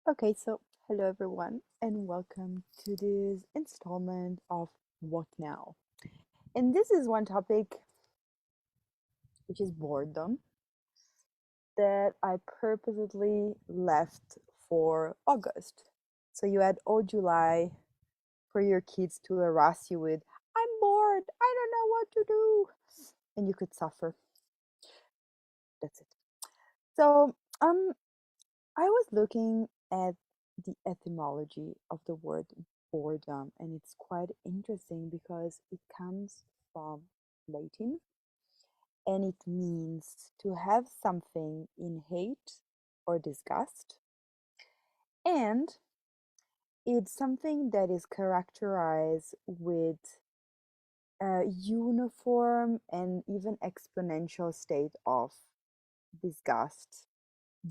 Okay, so hello everyone, and welcome to this installment of What Now? And this is one topic which is boredom that I purposely left for August. So you had all July for your kids to harass you with, I'm bored, I don't know what to do. And you could suffer. That's it. So, I was looking at the etymology of the word boredom, and it's quite interesting because it comes from Latin and it means to have something in hate or disgust, and it's something that is characterized with a uniform and even exponential state of disgust,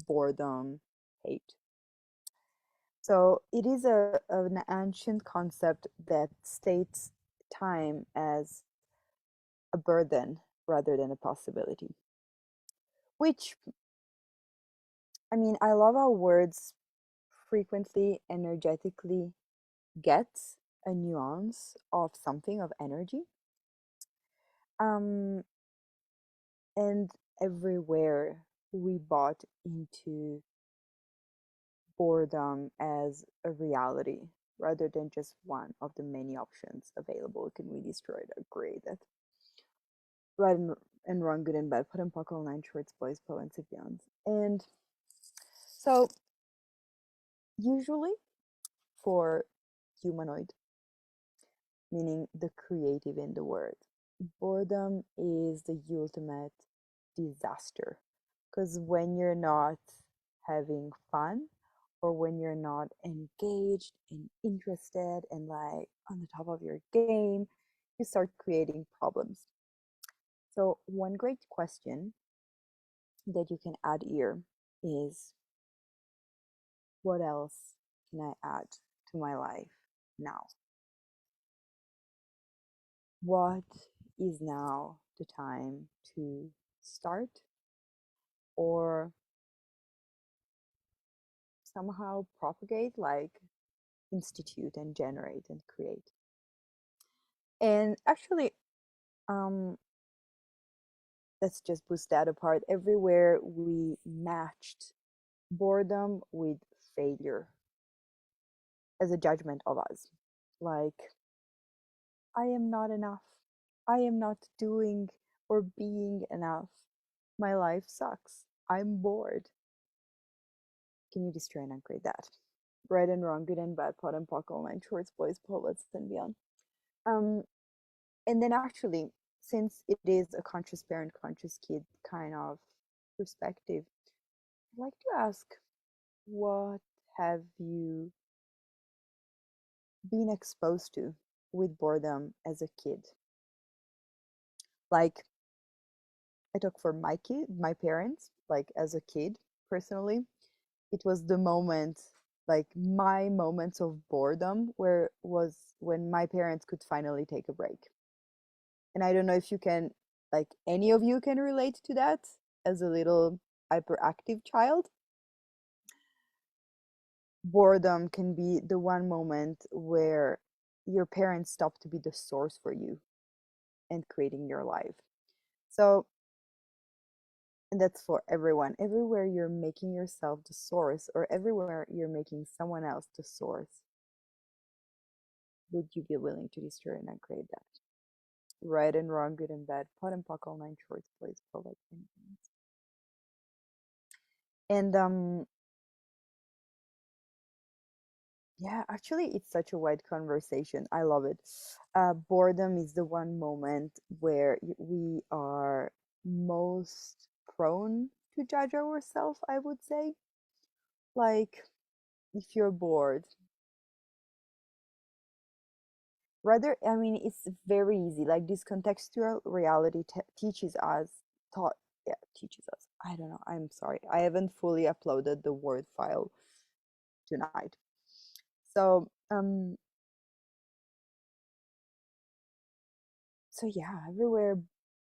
boredom, hate. So it is an ancient concept that states time as a burden rather than a possibility. Which, I mean, I love how words frequently energetically get a nuance of something of energy. Um, and everywhere we bought into boredom as a reality rather than just one of the many options available. Can we destroy it? Agree that right and wrong, good and bad, put and puckle, nine shorts, boys, poets, and beyond. And so, usually for humanoid, meaning the creative in the word, boredom is the ultimate disaster. Because when you're not having fun, or when you're not engaged and interested and like on the top of your game, you start creating problems. So, one great question that you can add here is, what else can I add to my life now? What is now the time to start or somehow propagate, like institute and generate and create? And actually, um, let's just boost that apart. Everywhere we matched boredom with failure as a judgment of us. Like, I am not enough. I am not doing or being enough. My life sucks. I'm bored. Can you destroy and upgrade that? Right and wrong, good and bad, pot and pock, online shorts, boys, poets, and beyond. Um, and then actually, since it is a conscious parent, conscious kid kind of perspective, I'd like to ask, what have you been exposed to with boredom as a kid? Like, I talk for my parents, like as a kid, personally, it was the moment, like my moments of boredom where was when my parents could finally take a break. And I don't know if you can, like any of you can relate to that as a little hyperactive child. Boredom can be the one moment where your parents stop to be the source for you and creating your life. So, and that's for everyone. Everywhere you're making yourself the source, or everywhere you're making someone else the source, would you be willing to destroy and create that? Right and wrong, good and bad, pot and puck, all nine shorts, boys, poets, and things. And yeah, actually, it's such a wide conversation. I love it. Boredom is the one moment where we are most prone to judge ourselves, I would say. Like, if you're bored, rather, I mean, it's very easy. Like, this contextual reality teaches us, taught, yeah, teaches us. I don't know. I'm sorry. I haven't fully uploaded the Word file tonight. So, so yeah, everywhere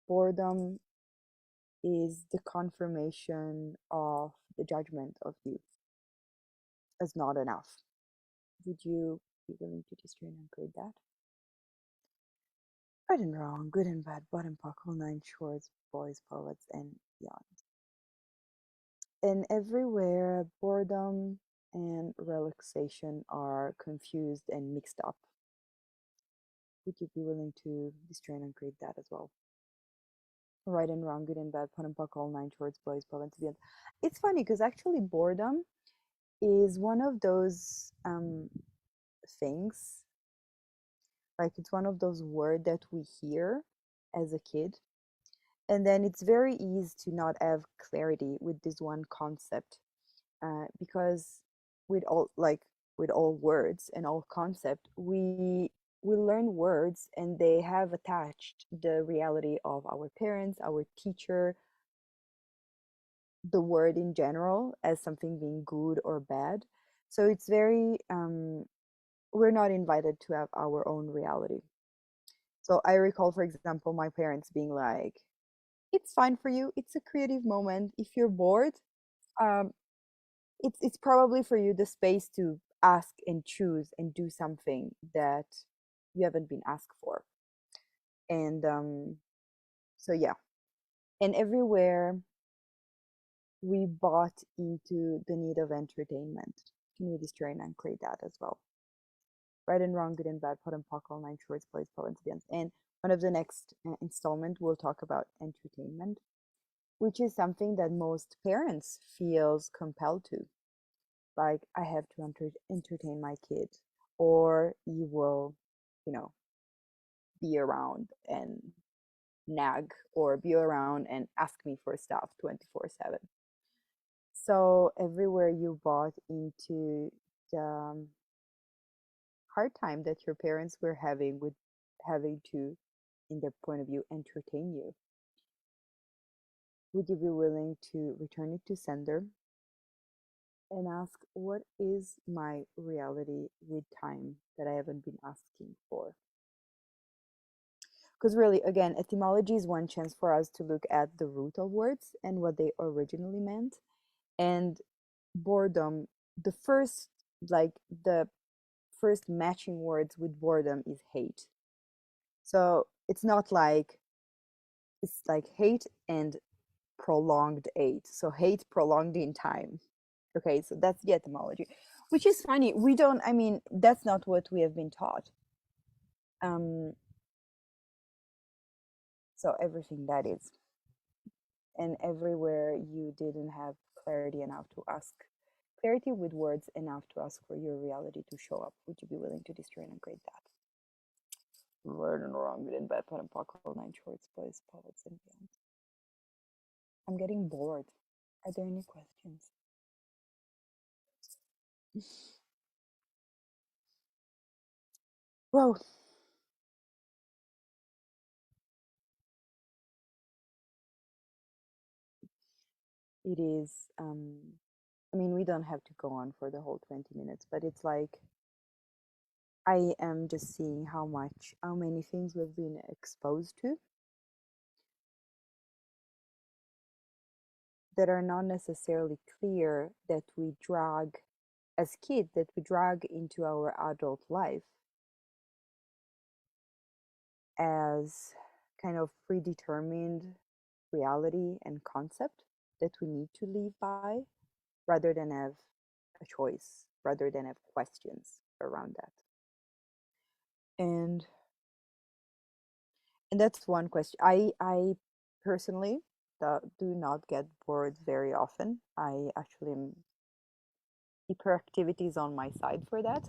boredom is the confirmation of the judgment of you. as not enough. Would you be willing to destroy and create that? Right and wrong, good and bad, bottom buckle, nine shorts, boys, poets, and beyond. And everywhere, boredom and relaxation are confused and mixed up. Would you be willing to destroy and create that as well? Right and wrong, good and bad, put and puck, all nine shorts, boys, poets, and beyond. It's funny because actually boredom is one of those things, like it's one of those words that we hear as a kid, and then it's very easy to not have clarity with this one concept, because with all like with all words and all concept, we learn words and they have attached the reality of our parents, our teacher, the word in general as something being good or bad. So it's very we're not invited to have our own reality. So I recall, for example, my parents being like, it's fine for you, it's a creative moment. If you're bored, um, it's probably for you the space to ask and choose and do something that you haven't been asked for. And so yeah, and everywhere we bought into the need of entertainment. Can we destroy and create that as well? Right and wrong, good and bad, pot and pock, all nine shorts, boys, poets, beyond. And one of the next installment, we'll talk about entertainment, which is something that most parents feels compelled to. Like, I have to entertain my kid, or you will, you know, be around and nag, or be around and ask me for stuff 24/7. So everywhere you bought into the hard time that your parents were having with having to, in their point of view, entertain you, would you be willing to return it to sender and ask, what is my reality with time that I haven't been asking for? Because really, again, etymology is one chance for us to look at the root of words and what they originally meant. And boredom, the first, like the first matching words with boredom is hate. So it's like hate and prolonged hate. So hate prolonged in time. Okay, so that's the etymology, which is funny. We don't, I mean, that's not what we have been taught. Um, so everything that is, and everywhere you didn't have clarity enough to ask, clarity with words enough to ask for your reality to show up. Would you be willing to destroy and upgrade that? Right and wrong, good and bad, put and pock, all nine shorts, boys, poets, and beyond. I'm getting bored. Are there any questions? Well, it is. I mean, we don't have to go on for the whole 20 minutes, but it's like I am just seeing how many things we've been exposed to that are not necessarily clear that we drag as kids, that we drag into our adult life as kind of predetermined reality and concept that we need to live by rather than have a choice, rather than have questions around that. And and that's one question. I personally do not get bored very often. I actually am hyperactivity is on my side for that.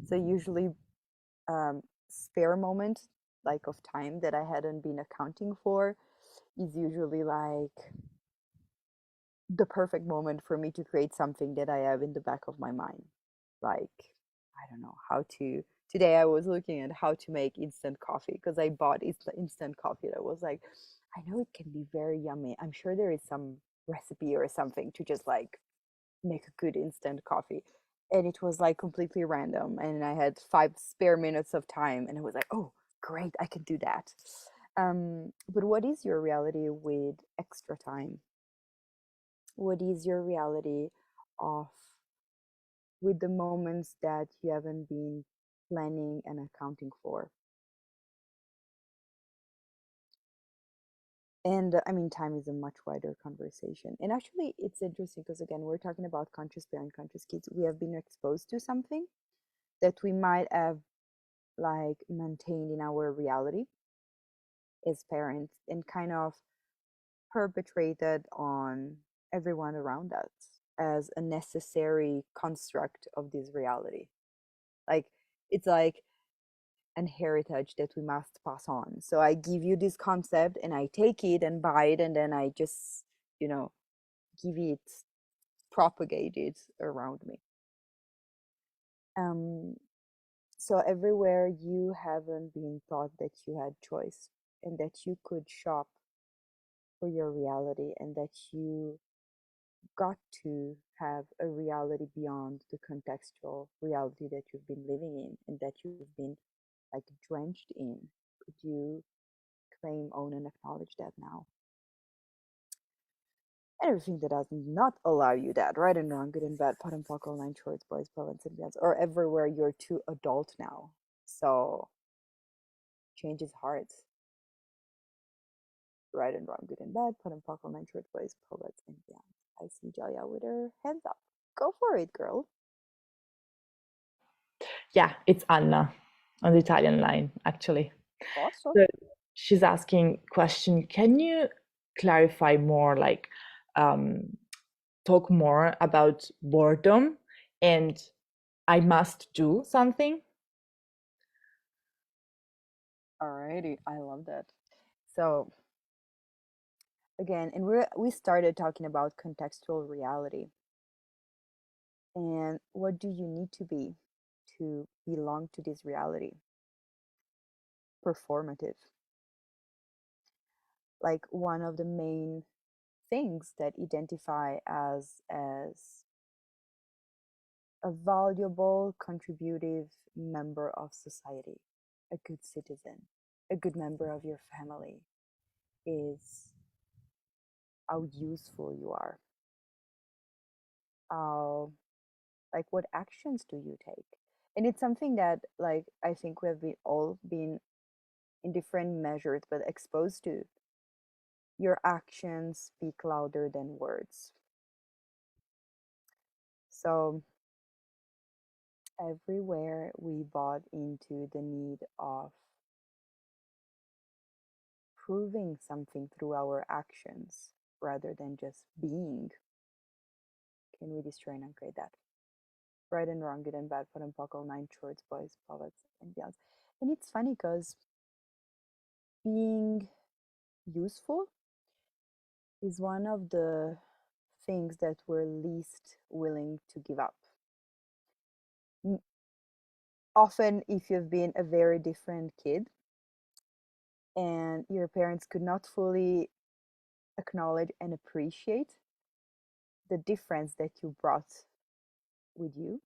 So usually spare moment like of time that I hadn't been accounting for is usually like the perfect moment for me to create something that I have in the back of my mind. Like, I don't know how to. Today I was looking at how to make instant coffee because I bought instant coffee. That was like, I know it can be very yummy. I'm sure there is some recipe or something to just like make a good instant coffee. And it was like completely random. And I had 5 spare minutes of time. And I was like, oh, great, I can do that. But what is your reality with extra time? What is your reality of with the moments that you haven't been planning and accounting for. And I mean, time is a much wider conversation. And actually, it's interesting because, again, we're talking about conscious parent, conscious kids. We have been exposed to something that we might have like maintained in our reality as parents and kind of perpetrated on everyone around us as a necessary construct of this reality. Like, it's like an heritage that we must pass on. So I give you this concept and I take it and buy it, and then I just, you know, give it, propagate it around me. Um, so everywhere you haven't been taught that you had choice and that you could shop for your reality and that you got to have a reality beyond the contextual reality that you've been living in and that you've been like drenched in. Could you claim, own, and acknowledge that now? And everything that does not allow you that, right and wrong, good and bad, pot and pock, all nine shorts, boys, province, and beyond, or everywhere you're too adult now. So change is hard. Right and wrong, good and bad, pot and pock, all nine shorts, boys, province, and beyond. I see Jalia with her hands up. Go for it, girl. Yeah, it's Anna on the Italian line, actually. Awesome. So she's asking question, can you clarify more, like talk more about boredom and I must do something? Alrighty, I love that. So again, and we started talking about contextual reality and what do you need to belong to this reality? Performative. Like one of the main things that identify as a valuable, contributive member of society, a good citizen, a good member of your family is how useful you are, how like what actions do you take. And it's something that like I think we have been all been in different measures but exposed to. Your actions speak louder than words. So everywhere we bought into the need of proving something through our actions rather than just being, can we destroy and uncreate that? Right and wrong, good and bad, put and puckle, nine shorts, boys, poets, and beyond. And it's funny because being useful is one of the things that we're least willing to give up. Often, if you've been a very different kid and your parents could not fully acknowledge and appreciate the difference that you brought with you,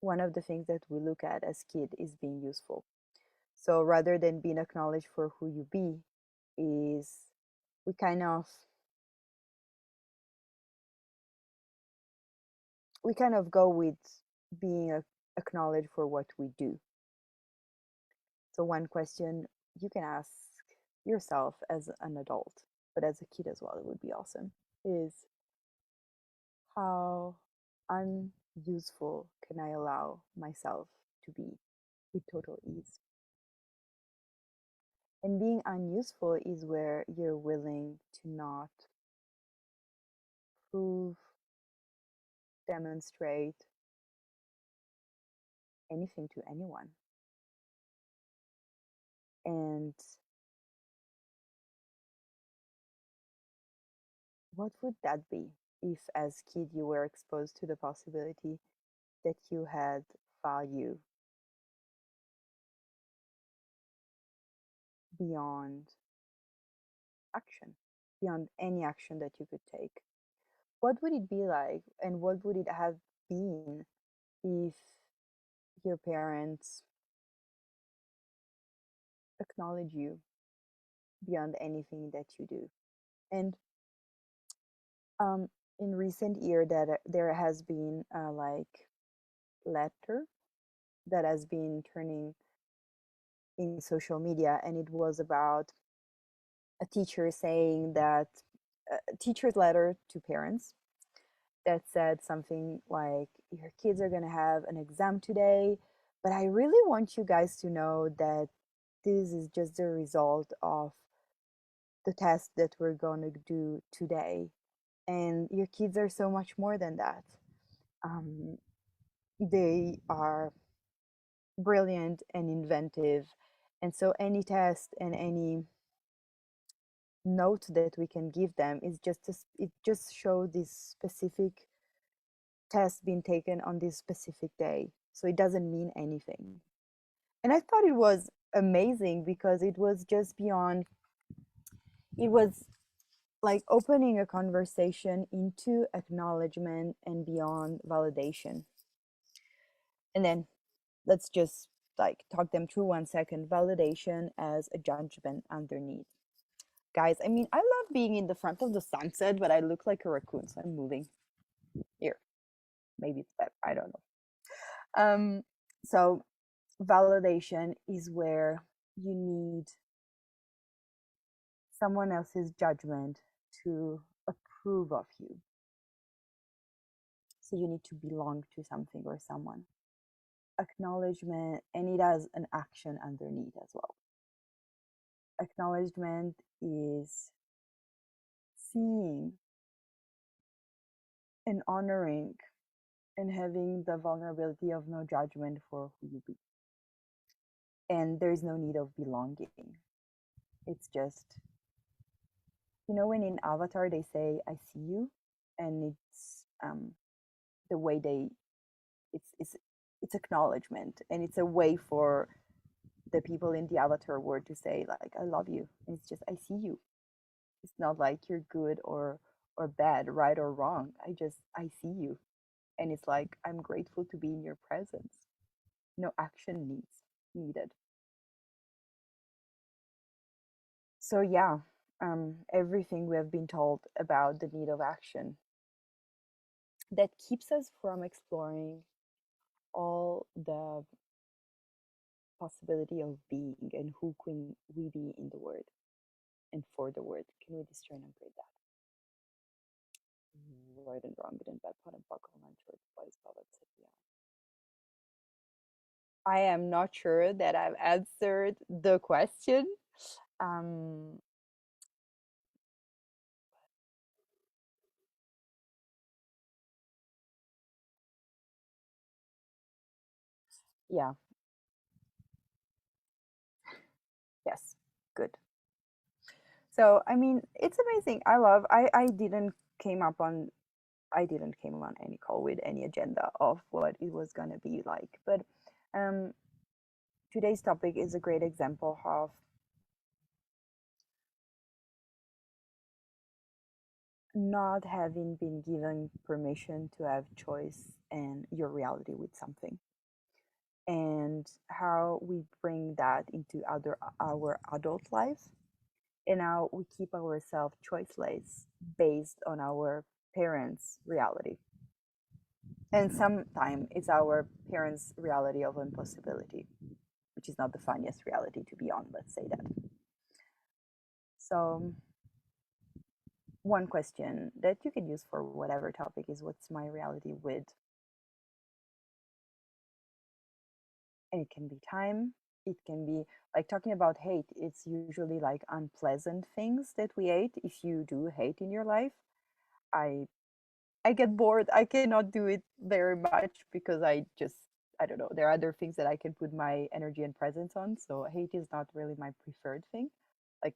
one of the things that we look at as kid is being useful. So rather than being acknowledged for who you be, is we kind of go with being acknowledged for what we do. So one question you can ask yourself as an adult, but as a kid as well, it would be awesome, is how unuseful can I allow myself to be with total ease? And being unuseful is where you're willing to not prove, demonstrate anything to anyone. And what would that be if, as kid, you were exposed to the possibility that you had value beyond action, beyond any action that you could take? What would it be like, and what would it have been if your parents acknowledge you beyond anything that you do? And in recent year that there has been a like letter that has been turning in social media, and it was about a teacher saying that a teacher's letter to parents that said something like, your kids are going to have an exam today, but I really want you guys to know that this is just the result of the test that we're going to do today, and your kids are so much more than that. um, they are brilliant and inventive, and so any test and any note that we can give them is just it just show this specific test being taken on this specific day, so it doesn't mean anything. And I thought it was amazing because it was just beyond, it was like opening a conversation into acknowledgement and beyond validation. And then let's just like talk them through 1 second. Validation as a judgment underneath. Guys, I mean, I love being in the front of the sunset, but I look like a raccoon, so I'm moving here. Maybe it's better. I don't know. So validation is where you need someone else's judgment to approve of you. So you need to belong to something or someone. Acknowledgement, and it has an action underneath as well. Acknowledgement is seeing and honoring and having the vulnerability of no judgment for who you be. And there's no need of belonging. It's just, you know, when in Avatar they say, I see you, and it's the way they, it's, it's, it's acknowledgement, and it's a way for the people in the Avatar world to say, like, I love you. And it's just, I see you. It's not like you're good or bad, right or wrong. I see you. And it's like, I'm grateful to be in your presence. No action needed. So yeah, everything we have been told about the need of action that keeps us from exploring all the possibility of being and who can we be in the world and for the world. Can we destroy and upgrade that? Right and wrong, good and bad, pot and buckle, and short, wise, Baba, etc. I am not sure that I've answered the question. Um, yeah, yes, good. So I mean, it's amazing. I didn't came up on I didn't came on any call with any agenda of what it was gonna be like, but um, today's topic is a great example of not having been given permission to have choice and your reality with something, and how we bring that into our adult life, and how we keep ourselves choiceless based on our parents' reality. And sometimes it's our parents' reality of impossibility, which is not the funniest reality to be on, let's say that. So, one question that you can use for whatever topic is, what's my reality with? And it can be time, it can be like talking about hate. It's usually like unpleasant things that we hate. If you do hate in your life, I I get bored. I cannot do it very much because I don't know. There are other things that I can put my energy and presence on. So hate is not really my preferred thing. Like,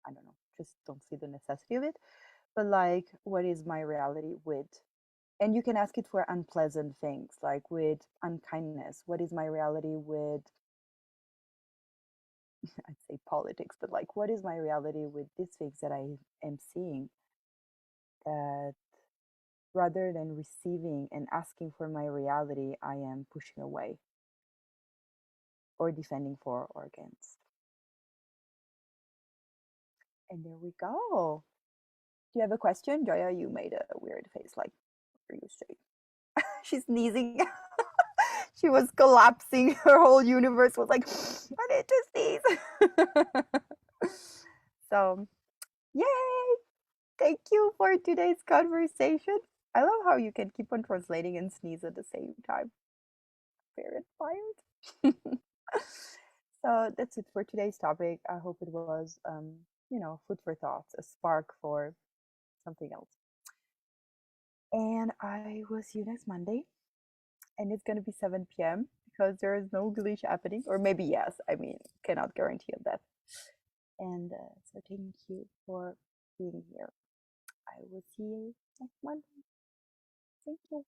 I don't know, just don't see the necessity of it. But like, what is my reality with? And you can ask it for unpleasant things, like with unkindness. What is my reality with, I'd say politics, but like, what is my reality with these things that I am seeing that rather than receiving and asking for my reality, I am pushing away or defending for or against. And there we go. Do you have a question? Joya, you made a weird face, like, what are you saying? She's sneezing. She was collapsing. Her whole universe was like, I need to sneeze. So, yay! Thank you for today's conversation. I love how you can keep on translating and sneeze at the same time. Very inspired. So that's it for today's topic. I hope it was, food for thought, a spark for something else. And I will see you next Monday. And it's gonna be 7 p.m. because there is no glitch happening, or maybe yes. I mean, cannot guarantee of that. And so thank you for being here. I will see you next Monday. Thank you.